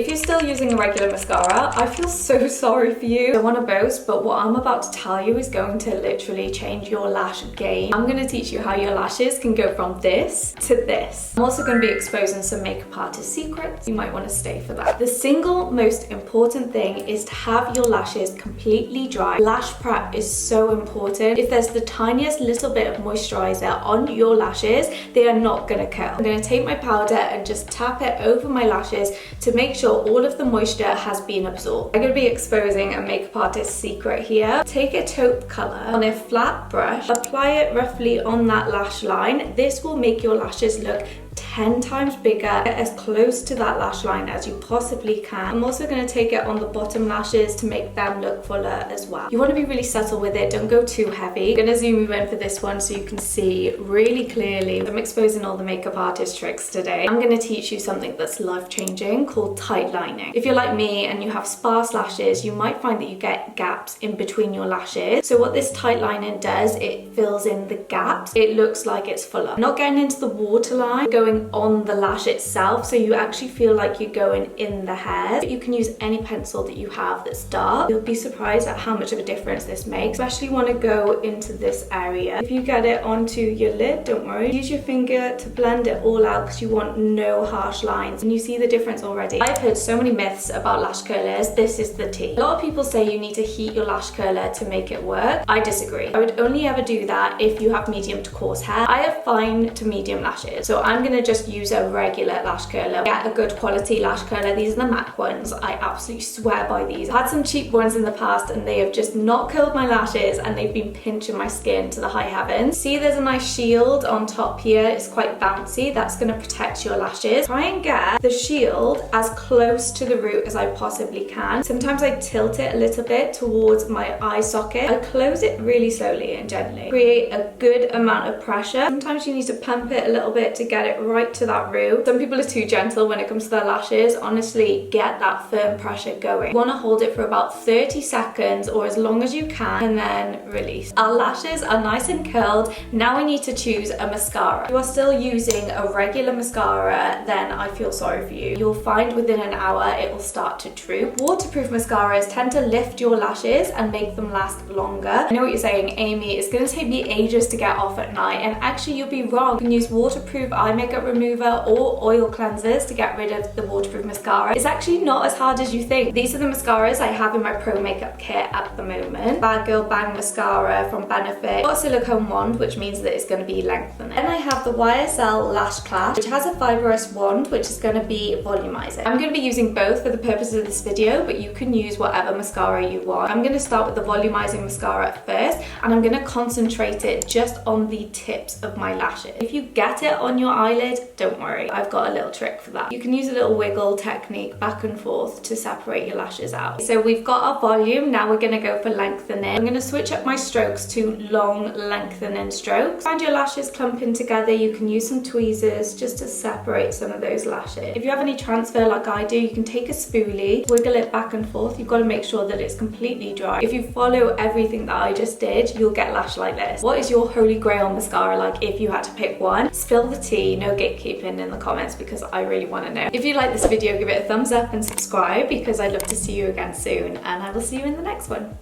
If you're still using a regular mascara, I feel so sorry for you. I don't want to boast, but what I'm about to tell you is going to literally change your lash game. I'm going to teach you how your lashes can go from this to this. I'm also going to be exposing some makeup artist secrets. You might want to stay for that. The single most important thing is to have your lashes completely dry. Lash prep is so important. If there's the tiniest little bit of moisturizer on your lashes, they are not going to curl. I'm going to take my powder and just tap it over my lashes to make sure all of the moisture has been absorbed. I'm going to be exposing a makeup artist secret here. Take a taupe color on a flat brush, apply it roughly on that lash line. This will make your lashes look 10 times bigger, as close to that lash line as you possibly can. I'm also going to take it on the bottom lashes to make them look fuller as well. You want to be really subtle with it, don't go too heavy. I'm going to zoom you in for this one so you can see really clearly. I'm exposing all the makeup artist tricks today. I'm going to teach you something that's life-changing called tight lining. If you're like me and you have sparse lashes, you might find that you get gaps in between your lashes. So what this tight lining does, it fills in the gaps. It looks like it's fuller. I'm not getting into the waterline, going on the lash itself, so you actually feel like you're going in the hair. But you can use any pencil that you have that's dark. You'll be surprised at how much of a difference this makes. Especially want to go into this area. If you get it onto your lid, don't worry. Use your finger to blend it all out because you want no harsh lines. And you see the difference already. I've heard so many myths about lash curlers. This is the tea. A lot of people say you need to heat your lash curler to make it work. I disagree. I would only ever do that if you have medium to coarse hair. I have fine to medium lashes, so I'm gonna just use a regular lash curler. Get a good quality lash curler. These are the MAC ones. I absolutely swear by these. I've had some cheap ones in the past and they have just not curled my lashes and they've been pinching my skin to the high heavens. See, there's a nice shield on top here. It's quite bouncy. That's going to protect your lashes. Try and get the shield as close to the root as I possibly can. Sometimes I tilt it a little bit towards my eye socket. I close it really slowly and gently. Create a good amount of pressure. Sometimes you need to pump it a little bit to get it right to that root. Some people are too gentle when it comes to their lashes. Honestly, get that firm pressure going. You want to hold it for about 30 seconds or as long as you can and then release. Our lashes are nice and curled. Now we need to choose a mascara. If you are still using a regular mascara, then I feel sorry for you. You'll find within an hour it will start to droop. Waterproof mascaras tend to lift your lashes and make them last longer. I know what you're saying, Amy, it's going to take me ages to get off at night, and actually you'll be wrong. You can use waterproof eye makeup remover or oil cleansers to get rid of the waterproof mascara. It's actually not as hard as you think. These are the mascaras I have in my pro makeup kit at the moment. Bad Girl Bang mascara from Benefit. Got a silicone wand, which means that it's going to be lengthening. Then I have the YSL Lash Clash, which has a fibrous wand, which is going to be volumizing. I'm going to be using both for the purposes of this video, but you can use whatever mascara you want. I'm going to start with the volumizing mascara first, and I'm going to concentrate it just on the tips of my lashes. If you get it on your eyelid, don't worry, I've got a little trick for that. You can use a little wiggle technique back and forth to separate your lashes out. So we've got our volume, now we're going to go for lengthening. I'm going to switch up my strokes to long lengthening strokes. Find your lashes clumping together, you can use some tweezers just to separate some of those lashes. If you have any transfer like I do, you can take a spoolie, wiggle it back and forth. You've got to make sure that it's completely dry. If you follow everything that I just did, you'll get lash like this. What is your holy grail mascara like if you had to pick one? Spill the tea, no gatekeeping in the comments because I really want to know. If you like this video, give it a thumbs up and subscribe because I'd love to see you again soon, and I will see you in the next one.